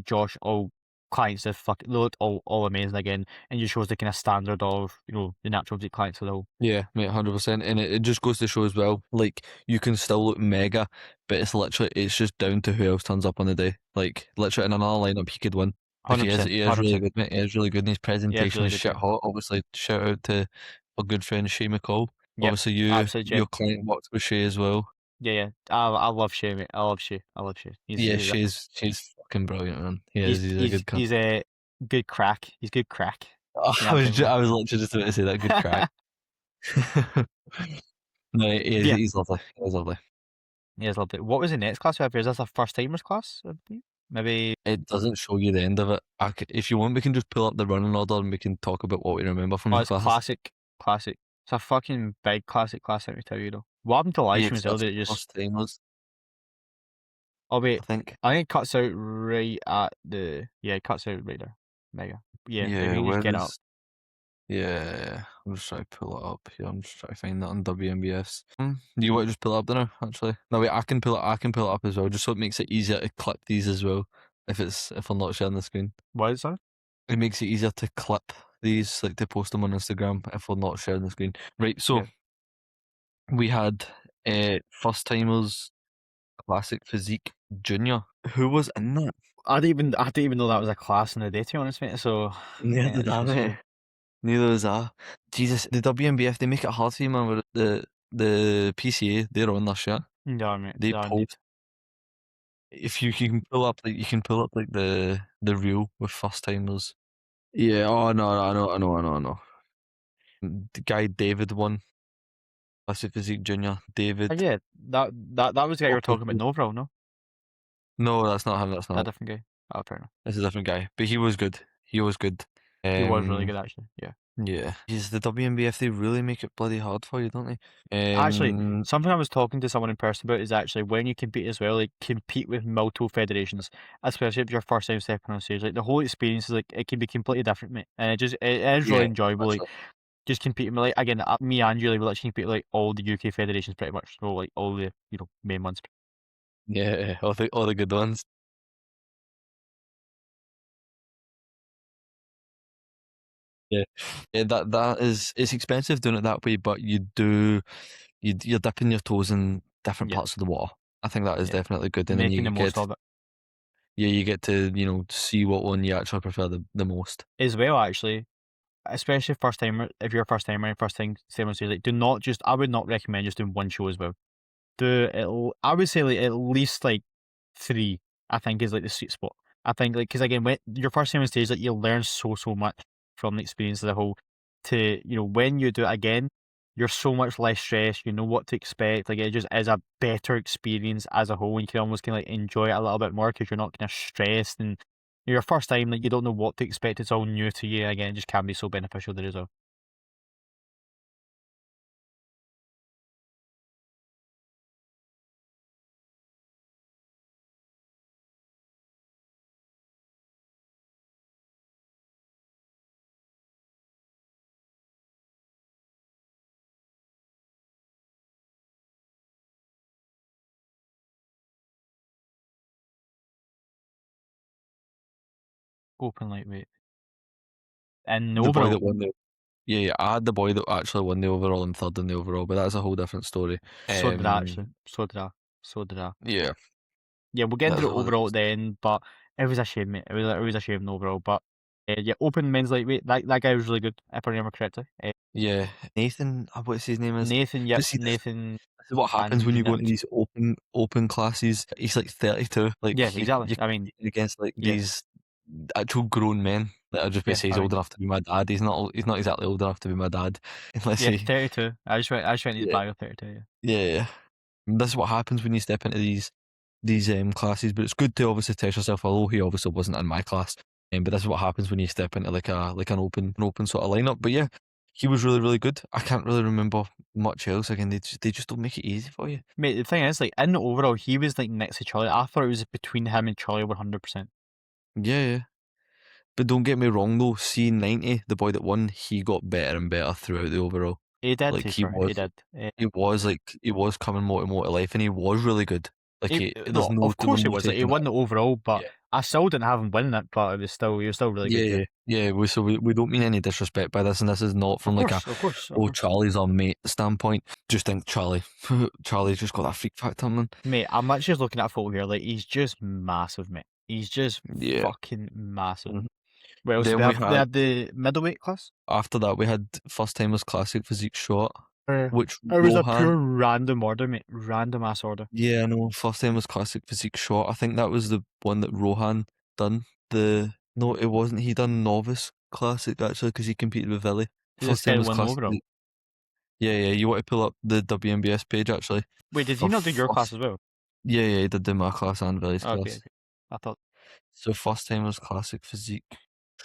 Josh, all clients that they looked all amazing again, and just shows the kind of standard of the natural physique clients as well. Yeah, mate, 100%. And it just goes to show as well, like, you can still look mega, but it's just down to who else turns up on the day. Like, literally in another lineup, he could win. Like, 100%, he is really 100%. good, mate. He is really good, and his presentation really is good, shit yeah. hot. Obviously, shout out to our good friend Shay McCall. Yep, Obviously, absolute your gent. client works with Shay as well. Yeah. I love Shay, mate. I love Shay. Yeah, Shay's fucking brilliant, man. He's a good cunt. He's a good crack. He's good crack. I was literally just about to say that. Good crack. No, he's lovely. He's lovely. He is lovely. What was the next class we have here? Is this a first timers class? Maybe. It doesn't show you the end of it. If you want, we can just pull up the running order and we can talk about what we remember from the It's class. classic. It's a fucking big classic, let me tell you though. What happened to live stream as well? Did it just... First timers, Oh wait, I think. I think it cuts out right at the... Yeah, it cuts out right there. Mega. Yeah, if you can just get out. Yeah, I'm just trying to pull it up here. I'm just trying to find that on WMBFs. Do you want to just pull it up there now, actually? No, wait, I can pull it up as well, just so it makes it easier to clip these as well, if I'm not sharing the screen. What is that? It makes it easier to clip these, like to post them on Instagram if we're not sharing the screen. Right, so we had first timers classic physique junior. Who was in that? I didn't even know that was a class in the day, to be honest, mate. So Neither did I, mate. Neither was I. Jesus, the WMBF, they make it hard for you, man. With the PCA, they're on their shit. Yeah, mate. They post. If you can pull up, like the reel with first timers. Yeah. Oh no, I know. The guy David won. Classic physique junior. David. Yeah, that was the guy you were talking about, Novril, no? No, that's not him. That's not a different guy. Oh, fair enough. It's a different guy, but he was good. He was good. He was really good, actually. Yeah. Yeah. Is the WMBF, they really make it bloody hard for you, don't they? Actually, something I was talking to someone in person about is actually when you compete as well, like compete with multiple federations, especially if you're first time stepping on stage. Like the whole experience is like it can be completely different, mate. And it is really Yeah, enjoyable. Like literally. just competing with like again, me and Julie will actually compete with, like all the UK federations pretty much. So like all the main ones. Yeah, all the good ones. Yeah. Yeah, that is, it's expensive doing it that way, but you're dipping your toes in different Yeah, parts of the water. I think that is yeah. definitely good, and then Making the you most get, of it. yeah, you get to, see what one you actually prefer the most. As well, actually, especially first timer, if you're a first timer and first time staying on stage, like do not just I would not recommend just doing one show as well. Do it. I would say like at least like three. I think is like the sweet spot. I think like because again, when your first time on stage, like you learn so much from the experience of the whole. To when you do it again, you're so much less stressed. You know what to expect. Like it just is a better experience as a whole. And you can almost kind of like enjoy it a little bit more because you're not kind of stressed and your first time. Like you don't know what to expect. It's all new to you. Again, it just can be so beneficial there as well. Open lightweight and The boy overall. that won the Yeah, yeah, I had the boy that actually won the overall and third in the overall, but that's a whole different story. So did I actually. So did I. So did I. Yeah, Yeah, we'll get into that's the a whole overall different at the story. end, but it was a shame, mate. It was a shame overall, but yeah, open men's lightweight. That guy was really good, if I remember correctly. Yeah, Nathan, what's his name is? Nathan, yep, But see, Nathan this is what happens when and you go into Nips. these open classes. He's like 32. Like Yeah, exactly. you're I mean, competing against like yeah, these actual grown men. Like I just about to yeah. say he's I old mean, enough to be my dad. He's not exactly old enough to be my dad. Unless yeah, he, 32. I just went to his yeah, bio 32. Yeah. yeah, yeah. This is what happens when you step into these classes. But it's good to obviously test yourself. Although he obviously wasn't in my class, but this is what happens when you step into like an open sort of lineup. But yeah, he was really really good. I can't really remember much else. Again, they just don't make it easy for you. Mate, the thing is, like in the overall, he was like next to Charlie. I thought it was between him and Charlie 100%. Yeah, yeah. But don't get me wrong though. C90, the boy that won, he got better and better throughout the overall. He did, Like to be fair. He did. he was coming more to life, and he was really good. Like there's No, no of there was course it no was. Like, he taking that. won the overall, but Yeah. I still didn't have him winning it. But he was still really Yeah, good. Yeah. yeah, yeah. We don't mean any disrespect by this, and this is not Of from like a course, of course, of oh course. Charlie's our mate standpoint. Just think Charlie, Charlie's just got that freak factor, man. Mate, I'm actually just looking at a photo here. Like, he's just massive, mate. He's just Yeah. fucking massive. Mhm. What else? Then They we have they had have the middlemate class. after that we had first timers classic physique short, which It was a Rohan. pure random order, mate. Random ass order. Yeah, I know. First timers classic physique short. I think that was the one that Rohan done. The No, it wasn't. He done novice classic actually because he competed with Villy. Did this First guy timers win the classic. overall? Yeah, yeah. You want to pull up the WMBS page actually Wait, did he for not do your class first. as well? Yeah, yeah. He did do my class and Villy's Okay, class. okay. I thought, So first timers classic physique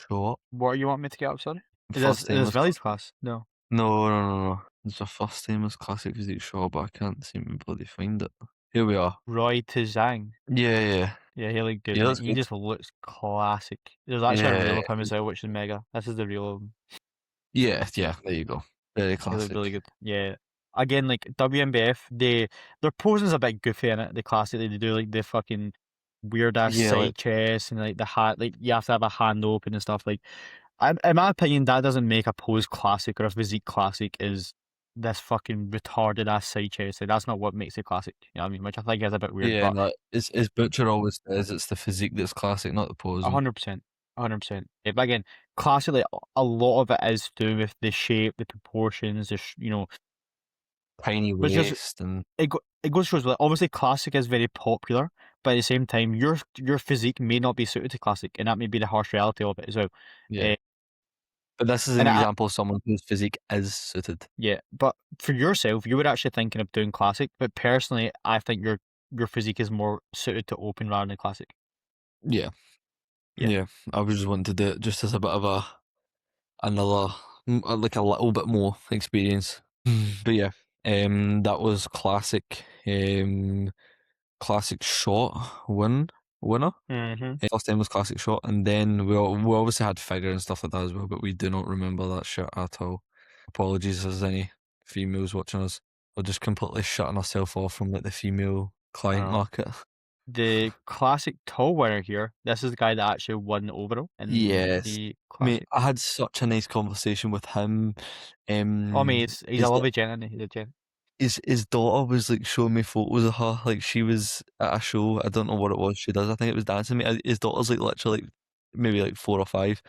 short. what you want me to get up? Sorry, First is this timers. Valley's class? No, No, no, no, no. It's a first timers classic physique short, but I can't seem to bloody find it. Here we are. Roy Tizang. Yeah, yeah, Yeah, he looked good, yeah. mate. That's He good. just looks classic. There's actually a reel Yeah, of him as well, which is mega. This is the reel of him. yeah, yeah. There you go. Very He looked really classic. good. Yeah. Again, like WMBF, their posing's a bit goofy in it. The classically they do like the fucking weird ass Yeah, like side chest and like the hat, like you have to have a hand open and stuff. Like, in my opinion, that doesn't make a pose classic or a physique classic. Is this fucking retarded ass side chest? Like, that's not what makes it classic. You know what I mean? Which I think is a bit weird, yeah, but and that is Butcher always says it's the physique that's classic, not the posing. 100%, 100%. Yeah, but again, classically, a lot of it is to do with the shape, the proportions, Tiny which is waist and it goes shows that obviously classic is very popular, but at the same time, your physique may not be suited to classic, and that may be the harsh reality of it as well. yeah. Uh, But this is and an example of someone whose physique is suited. yeah, but for yourself, you were actually thinking of doing classic, but personally, I think your physique is more suited to open rather than classic. Yeah, Yeah, yeah. I was just wanting to do it just as a bit of another like a little bit more experience. But yeah, that was classic. Classic shot winner. Mm-hmm. First time was classic shot, and then we obviously had figure and stuff like that as well, but we do not remember that shit at all. Apologies if there's any females watching us. We're just completely shutting ourselves off from like the female I client know. market. The classic tall winner here. This is the guy that actually won the overall in Yes, the mate. classic. I had such a nice conversation with him. Oh, mate, Um, he's a his lovely gent, isn't he? He's a gent. his daughter was like showing me photos of her. Like she was at a show. I don't know what it was she does. I think it was dancing. Mate, his daughter's like literally like, maybe like 4 or 5.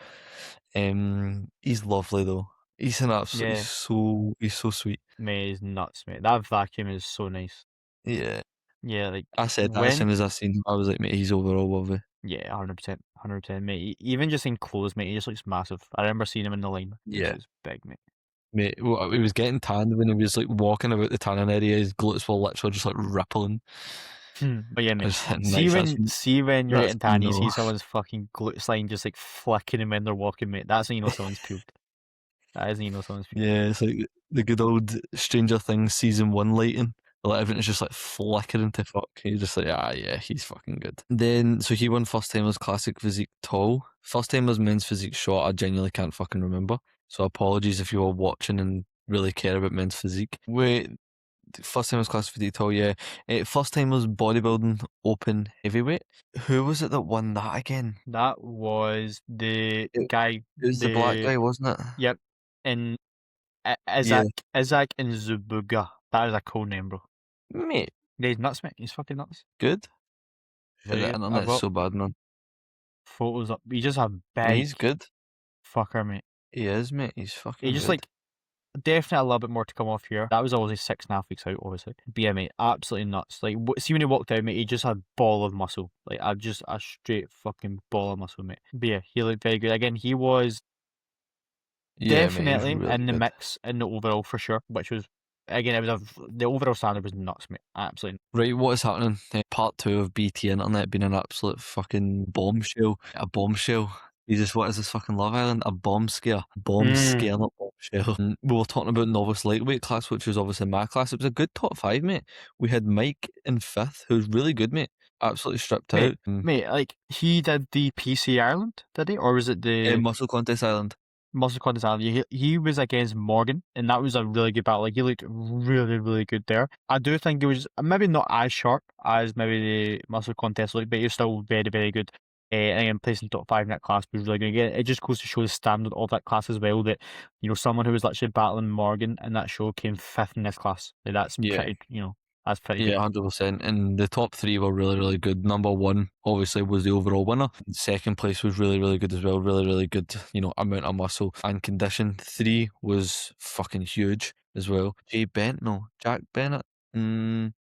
He's lovely though. He's an absolute. Yeah, He's so sweet. mate, he's nuts, mate. That vacuum is so nice. Yeah. Yeah, like I said that as when soon as I seen him. I was like, mate, he's overall lovely. yeah, 100%, 100%, mate. Even just in clothes, mate, he just looks massive. I remember seeing him in the line. He just Yeah. looks big, mate. Mate, he was getting tanned when he was like walking about the tanning area. His glutes were literally just like rippling. But yeah, I mate. was like, nice. See when you're That's getting tan, you see no. someone's fucking glutes line just like flicking them when they're walking, mate. That's when you know someone's puked. That is when you know someone's puked. Yeah, it's like the good old Stranger Things season 1 lighting. Like everything's just like flickering to fuck. You're just like, ah, yeah, he's fucking good. Then, so he won first timers classic physique tall. First timers men's physique short, I genuinely can't fucking remember. So apologies if you were watching and really care about men's physique. Wait, first timers classic physique tall, yeah. First timers bodybuilding open heavyweight. Who was it that won that again? That was the It, guy, it was the black the guy, wasn't it? yep, and Yeah, Isaac and Zubuga. That is a cool name, bro. mate, Yeah, he's nuts, mate. He's fucking nuts. good. Very The good. I've internet's got so bad, man. photos up. He's just a Yeah, big he's good. fucker, mate. He is, mate. He's He fucking just good. like definitely a little bit more to come off here. That was obviously 6.5 weeks out, obviously. But yeah, mate, absolutely nuts. Like, see when he walked out, mate, he just had a ball of muscle. Like, I just a straight fucking ball of muscle, mate. But yeah, he looked very good. Again, he was Yeah, mate. He's definitely really in the good. mix in the overall for sure, which was again, it was the overall standard was nuts, mate. Absolutely. Right, what is happening? Part 2 of BT Internet being an absolute fucking bombshell. A bombshell. Jesus, what is this fucking Love Island? A bomb scare. Bomb Mm, scare, not bombshell. We were talking about novice lightweight class, which was obviously my class. It was a good top 5, mate. We had Mike in 5th, who's really good, mate. Absolutely stripped mate, out. mate, like he did the PC Ireland, did he? Or was it the Muscle Contest Island. Muscle Contest Island? He was against Morgan, and that was a really good battle. Like he looked really, really good there. I do think it was maybe not as sharp as maybe the Muscle Contest looked, but he was still very, very good. And again, placing top 5 in that class was really good. Again, it just goes to show the standard of that class as well. That someone who was actually battling Morgan in that show came 5th in this class. Like, that's Yeah. pretty, that's pretty Yeah, good. 100%. And the top 3 were really, really good. Number 1, obviously, was the overall winner. Second place was really, really good as well. Really, really good, amount of muscle and condition. 3 was fucking huge as well. Jack Bennett.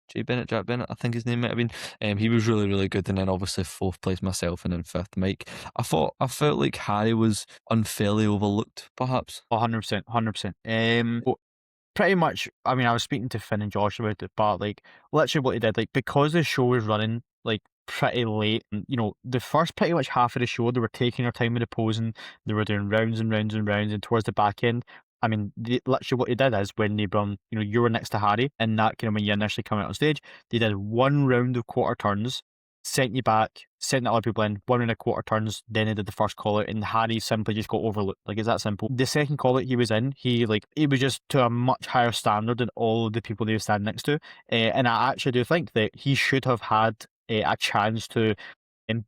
Jay Bennett, Jack Bennett, I think his name might have been. He was really, really good. And then obviously 4th place myself, and then 5th Mike. I felt like Harry was unfairly overlooked, perhaps. 100%, 100%. Pretty much, I mean, I was speaking to Finn and Josh about it, but like literally what he did, like because the show was running like pretty late, and the first pretty much half of the show, they were taking their time with the posing, they were doing rounds and rounds and rounds, and towards the back end, I mean, literally what he did is when they brought, you were next to Harry, and that kind of when you initially come out on stage, they did one round of quarter turns, sent you back, sent the other people in, one round of quarter turns, then they did the first call out, and Harry simply just got overlooked. Like, it's that simple. The second call out he was in, he was just to a much higher standard than all of the people they were standing next to. And I actually do think that he should have had a chance to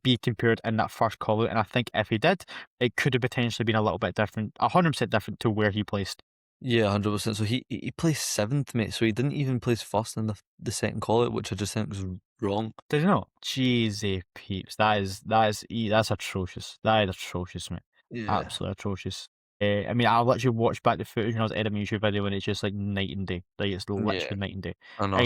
be compared in that first call out. And I think if he did, it could have potentially been a little bit different, 100% different to where he placed. Yeah, 100%. So he placed 7th, mate. So he didn't even place first in the second call out, which I just think was wrong. Did you know? Jeez, peeps. That's atrocious. That is atrocious, mate. Yeah. Absolutely atrocious. I mean, I literally watched back the footage when I was editing my YouTube video, and it's just like night and day. Like, it's Yeah. literally night and day. I know.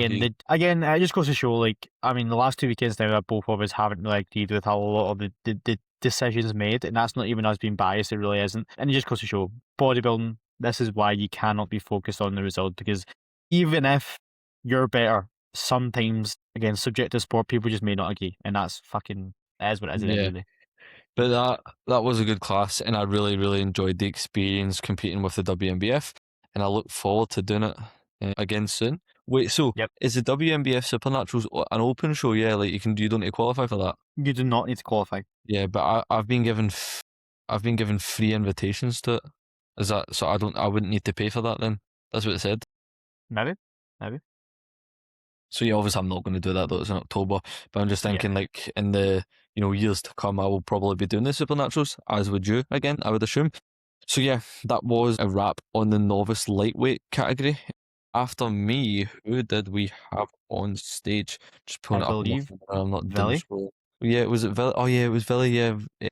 Again, it just goes to show, like, I mean, the last 2 weekends now, both of us haven't really agreed with a lot of the decisions made, and that's not even us being biased. It really isn't. And it just goes to show, bodybuilding. This is why you cannot be focused on the result, because even if you're better, sometimes again, subjective sport, people just may not agree, and that's fucking, that is what it is at the end Yeah. of the day. But that was a good class, and I really really enjoyed the experience competing with the WMBF, and I look forward to doing it again soon. Wait, so Yep. is the WMBF Supernaturals an open show? Yeah, like you don't need to qualify for that. You do not need to qualify. Yeah, but I've been given I've been given free invitations to it. Is that so? I wouldn't need to pay for that then. That's what it said. Maybe. Maybe. So yeah, obviously I'm not going to do that though. It's in October, but I'm just Yeah. thinking like in the years to come, I will probably be doing the supernaturals, as would you again. I would assume. So yeah, that was a wrap on the novice lightweight category. After me, who did we have on stage? Just I pulling it up on my believe phone. I'm not doom Villy. scrolling. Yeah, was it Villy? Oh yeah, it was Villy. Yeah,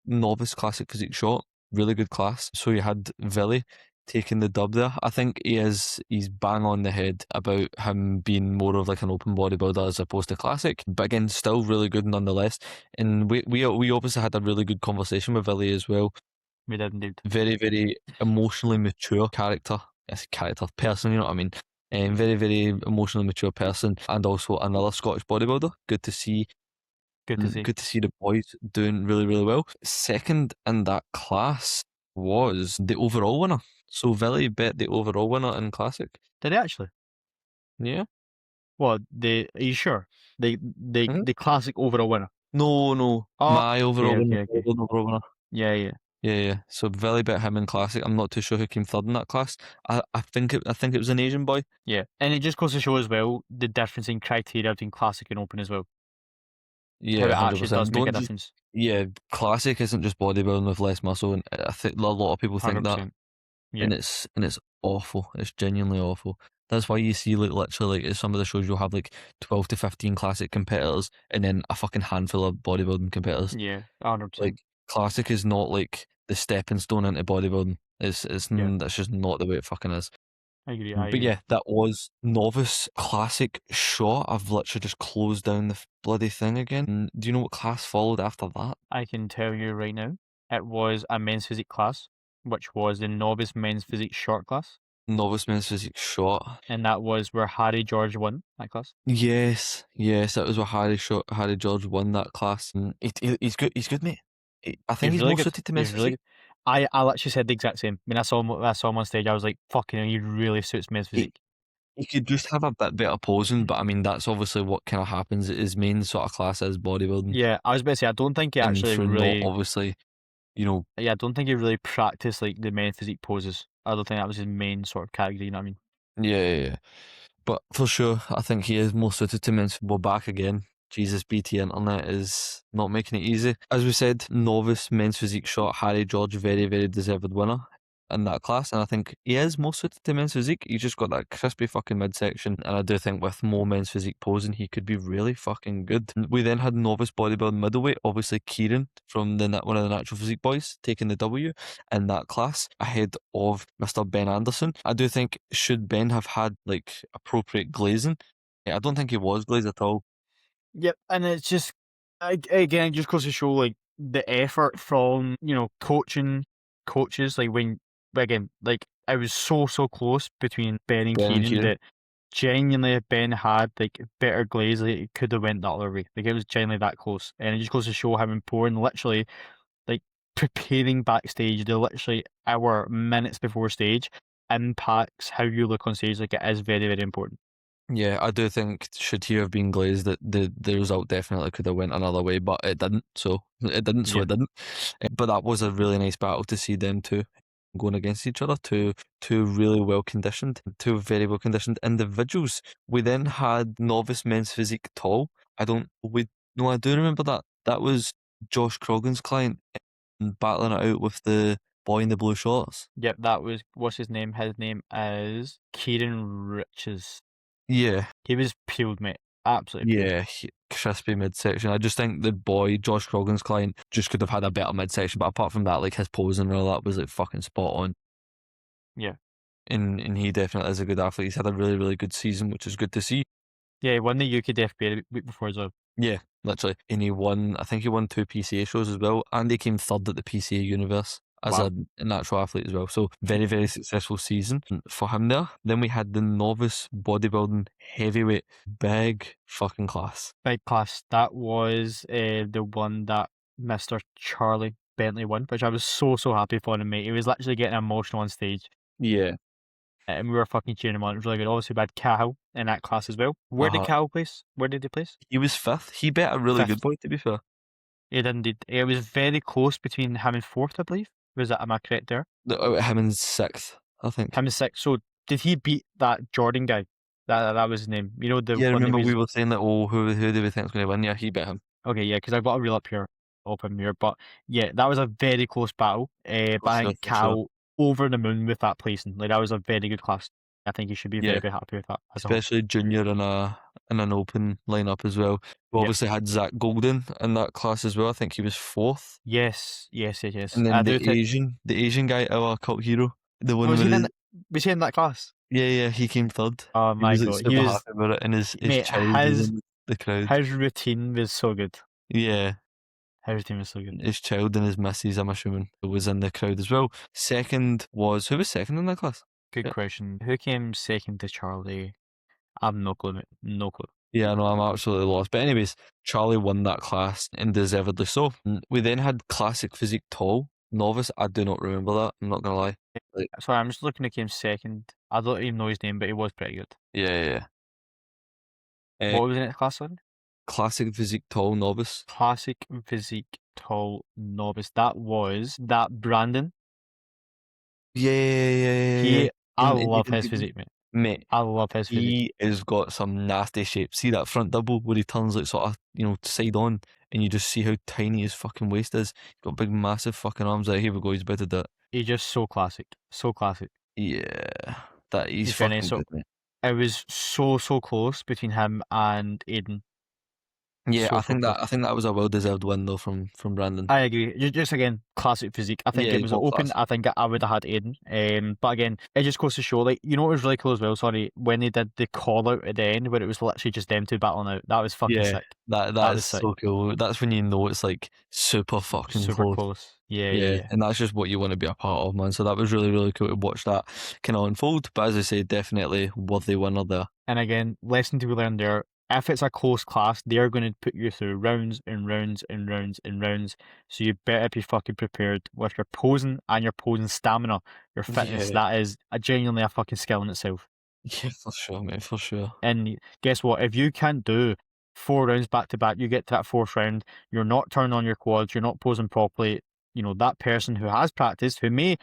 novice classic physique shot. Really good class. So you had Villy taking the dub there. I think he's bang on the head about him being more of like an open bodybuilder as opposed to classic. But again, still really good nonetheless. And we obviously had a really good conversation with Villy as well. We did indeed. Very, very emotionally mature character. Yes, character person, you know what I mean? Very, very emotionally mature person, and also another Scottish bodybuilder. Good to see. Good to see the boys doing really, really well. Second in that class was the overall winner. So Villy bet the overall winner in classic. Did he actually? Yeah. What, are you sure? Mhm. The classic overall winner. No, no, Oh, my okay, overall winner. okay, okay. Overall winner. Yeah, yeah. Yeah, yeah. So Villy bet him in classic. I'm not too sure who came third in that class. I think it was an Asian boy. Yeah. And it just goes to show as well the difference in criteria between classic and open as well. How Yeah, it hundred actually does percent. make a Don't just difference. yeah. Classic isn't just bodybuilding with less muscle, and I think a lot of people think that, 100%. Yeah. and it's awful. It's genuinely awful. That's why you see like literally like at some of the shows you'll have like 12 to 15 classic competitors, and then a fucking handful of bodybuilding competitors. Yeah. Like 100%. classic is not like the stepping stone into bodybuilding. Yeah. That's just not the way it fucking is. I agree. I But agree. yeah, that was novice classic shot. I've literally just closed down the bloody thing again. Do you know what class followed after that? I can tell you right now, it was a men's physique class, which was the novice men's physique short class. Novice men's physics shot. And that was where Harry George won that class. Yes, yes, that was where Harry George won that class. And he's good. He's good, mate. I think He's he's really more good. suited to He's men's really physique. good. I literally said the exact same. When I saw him on stage, I was like, fucking hell, he really suits men's He, physique. he could just have a bit better posing, but I mean that's obviously what kind of happens. His main sort of class is bodybuilding, Yeah, I was about to say, I don't think he and actually through not really, obviously, you know, yeah, I don't think he really practiced like the men's physique poses. I don't think that was his main sort of category, you know what I mean? yeah, yeah, yeah. But for sure, I think he is more suited to men's football back again. Jesus, BT Internet is not making it easy. As we said, novice men's physique shot, Harry George, very, very deserved winner in that class. And I think he is more suited to men's physique. He's just got that crispy fucking midsection. And I do think with more men's physique posing, he could be really fucking good. We then had novice bodybuilding middleweight, obviously Kieran from one of the natural physique boys, taking the W in that class ahead of Mr. Ben Anderson. I do think should Ben have had like appropriate glazing. I don't think he was glazed at all. Yep, and it's just, again, it just goes to show like the effort from, coaches, like again, like it was so close between Ben and Ben and Keenan Kieran. that genuinely if Ben had like better glaze, like it could have went the other way. Like it was genuinely that close, and it just goes to show how important literally like preparing backstage, the literally hour minutes before stage impacts how you look on stage. Like it is very important. Yeah, I do think should he have been glazed, that the result definitely could have went another way, but it didn't. So it didn't. So Yeah, it didn't. But that was a really nice battle to see them two going against each other. Two really well conditioned, two very well conditioned individuals. We then had novice men's physique tall. I don't. We no, I do remember that. That was Josh Croggan's client battling it out with the boy in the blue shorts. yep. That was what's his name? His name is Kieran Riches. Yeah, He was peeled, mate. Absolutely peeled. yeah, crispy midsection. I just think the boy, Josh Croggan's client, just could have had a better midsection. But apart from that, like his posing and all that was like fucking spot on. Yeah. And he definitely is a good athlete. He's had a really, really good season, which is good to see. Yeah, he won the UKDFB the week before as well. Yeah, literally. And he won, I think he won 2 PCA shows as well. And he came third at the PCA Universe as Wow. a natural athlete as well. So very, very successful season for him there. Then we had the novice bodybuilding heavyweight, big fucking class. Big class. That was the one that Mr. Charlie Bentley won, which I was so happy for him, mate. He was literally getting emotional on stage, Yeah. and we were fucking cheering him on. It was really good. Obviously, we had Cahill in that class as well. Where did Uh-huh. Cahill place? Where did he place? He was fifth. He bet a really good Fifth. boy, to be fair. He did indeed. It was very close between him and fourth, I believe. Am I correct there? Him in sixth, I think. Him and sixth. So did he beat that Jordan guy? That was his name. You know, the Yeah, one that remember we was. were saying that, oh, who do we think's going to win? Yeah, he bet him. Okay, yeah, because I've got a reel up him here. But yeah, that was a very close battle. But For I sure, think for sure. Cal over the moon with that placing. Like, that was a very good class. I think he should be very, Yeah, very happy with that as a whole. especially junior in an open lineup as well. We Yep. obviously had Zach Golden in that class as well. I think he was fourth. Yes. And then I do think. The Asian guy, our cult hero, the one Was with he in? his, Was he in that class? yeah, he came third. Oh He my was like god, he super was. happy about it, and his Mate, child was in the crowd. his routine was so good. Yeah, His routine was so good. his child and his missus, I'm assuming, was in the crowd as well. Second was who was second in that class? Good Yeah, question. Who came second to Charlie? I've no clue, mate. No clue. yeah, no, I'm absolutely lost. But anyways, Charlie won that class and deservedly so. We then had classic physique tall novice. I do not remember that. I'm not gonna lie. Like, Sorry, I'm just looking at came second. I don't even know his name, but he was pretty good. yeah. What was in the class one? Classic physique tall novice. Classic physique tall novice. That was that Brandon. Yeah. I love his physique, mate. Mate, I love his physique. he has got some nasty shape. See that front double where he turns like sort of, side on, and you just see how tiny his fucking waist is. He's got big, massive fucking arms. Like, here we go. He's about to do it. He's just so classic. So classic. Yeah, that he's He's very fucking nice. So good, mate. it was so close between him and Aiden. Yeah, So I think close. that was a well deserved win though from Brandon. I agree. Just again, classic physique. I think Yeah, it was got open. class. I think I would have had Aiden. But again, it just goes to show, like, you know what was really cool as well, sorry, when they did the call out at the end where it was literally just them two battling out. That was fucking Yeah, sick. that That is was sick. so cool. That's when you know it's like super fucking Super close. close. Yeah. Yeah, and that's just what you want to be a part of, man. So that was really, really cool to watch that kind of unfold. But as I say, definitely worthy winner there. And again, lesson to be learned there. If it's a close class, they're going to put you through rounds and rounds and rounds and rounds. So you better be fucking prepared with your posing and your posing stamina, your fitness. Yeah, That is genuinely a fucking skill in itself. yeah, for sure, mate, for sure. And guess what? If you can't do 4 rounds back to back, you get to that fourth round, you're not turning on your quads, you're not posing properly. You know, that person who has practiced, you may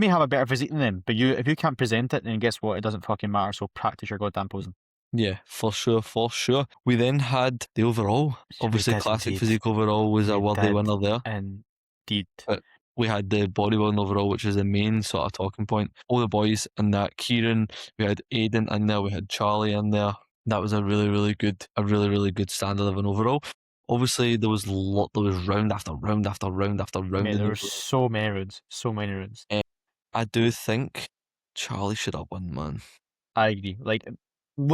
have a better physique than them, but if you can't present it, then guess what? It doesn't fucking matter. So practice your goddamn posing. Yeah, for sure, for sure. We then had the overall. Obviously, did classic indeed. physique overall was a We worthy did winner there. indeed. But we had the bodybuilding overall, which is the main sort of talking point. All the boys in that. Kieran, we had Aiden in there, we had Charlie in there. That was a really, really good standard of an overall. Obviously, there was round after round after round after round. Mate, in there the were overall. so many rounds. So many rounds. I do think Charlie should have won, man. I agree. Like,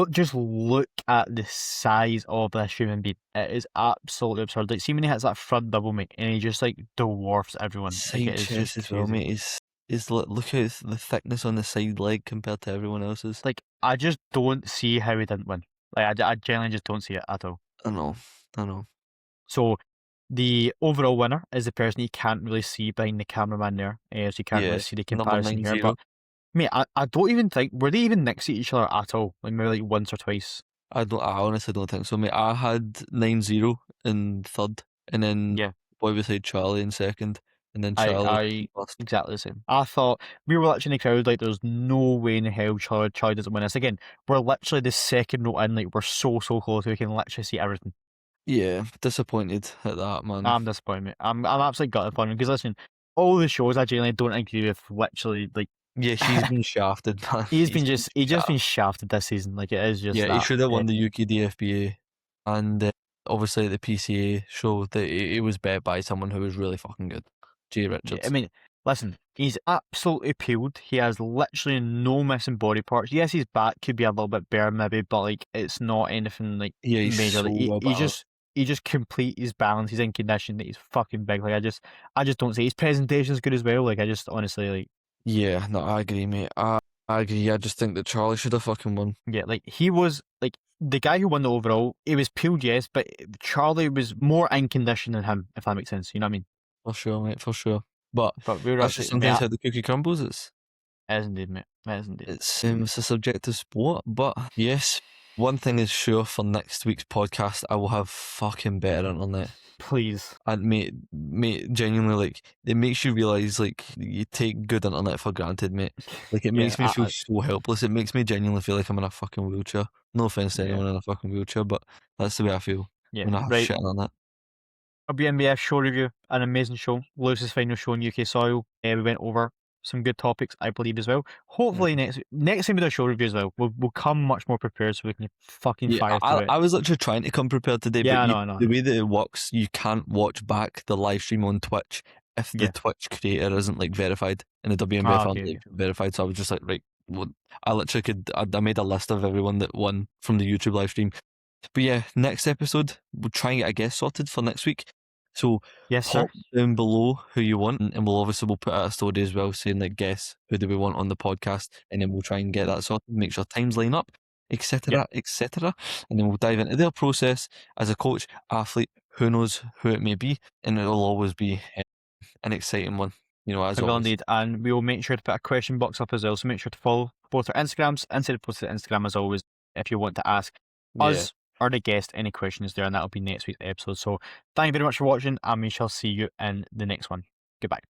just look at the size of this human being. It is absolutely absurd. Like, see when he hits that front double, mate, and he just like dwarfs everyone. Like, Side it is chest just as well, crazy. mate. Look at the thickness on the side leg compared to everyone else's. Like, I just don't see how he didn't win. Like, I genuinely just don't see it at all. I know. So, the overall winner is the person you can't really see behind the cameraman there. So you can't Yeah, really see the number comparison here. 90. But mate, I don't even think were they even next to each other at all. Like maybe like once or twice. I honestly don't think so, mate. I had 9-0 in third, and then Yeah. boy beside Charlie in second, and then I Charlie in first. exactly the same. I thought we were literally in the crowd like there's no way in hell Charlie doesn't win this. Again, we're literally the second row in, like we're so close we can literally see everything. Yeah, disappointed at that, man. I'm disappointed, mate. I'm absolutely gutted for him because listen, all the shows I genuinely don't agree with literally like Yeah, he's been shafted, man. he's just been shafted this season. Like it is just Yeah, that. he should have won the UK DFBA, and obviously the PCA show that he was bet by someone who was really fucking good, Jay Richards. Yeah, I mean, listen, he's absolutely peeled. He has literally no missing body parts. Yes, his back could be a little bit bare maybe, but like it's not anything like Yeah, he's major. so Like, well balanced. he just complete his balance. He's in condition. He's fucking big. Like I just don't see his presentation's good as well. Like I just honestly like. Yeah, no, I agree, mate. I agree. I just think that Charlie should have fucking won. Yeah, like he was like the guy who won the overall, it was peeled, yes, but Charlie was more in condition than him, if that makes sense. You know what I mean? For sure, mate, for sure. But But we were that's just actually, mate, sometimes how the cookie crumbles. it is indeed, mate. It is indeed. It's a subjective sport. But yes, one thing is sure for next week's podcast, I will have fucking better internet. Please. And mate, genuinely, like, it makes you realise, like, you take good internet for granted, mate. Like, it makes me feel so helpless. It makes me genuinely feel like I'm in a fucking wheelchair. No offense to anyone in a fucking wheelchair, but that's the way I feel when I have shit on it. WMBF show review, an amazing show. Lewis's final show in UK soil. We went over some good topics, I believe, as well. Hopefully next time we do a show review as well, we'll come much more prepared so we can fucking fire through it. I was literally trying to come prepared today, but I know. The way that it works, you can't watch back the live stream on Twitch if the Twitch creator isn't like verified, and the WMBF aren't like verified. So I was just like, right, well, I literally I made a list of everyone that won from the YouTube live stream. But yeah, next episode, we'll try and get a guest sorted for next week. So hop down below who you want, and we'll put out a story as well saying like, guess who do we want on the podcast, and then we'll try and get that sorted, make sure times line up, etc., etc., and then we'll dive into their process as a coach, athlete, who knows who it may be, and it'll always be an exciting one, you know, as always. Indeed, and we will make sure to put a question box up as well, so make sure to follow both our Instagrams, instead of posting Instagram as always, if you want to ask us or the guest any questions there, and that'll be next week's episode. So thank you very much for watching, and we shall see you in the next one. Goodbye.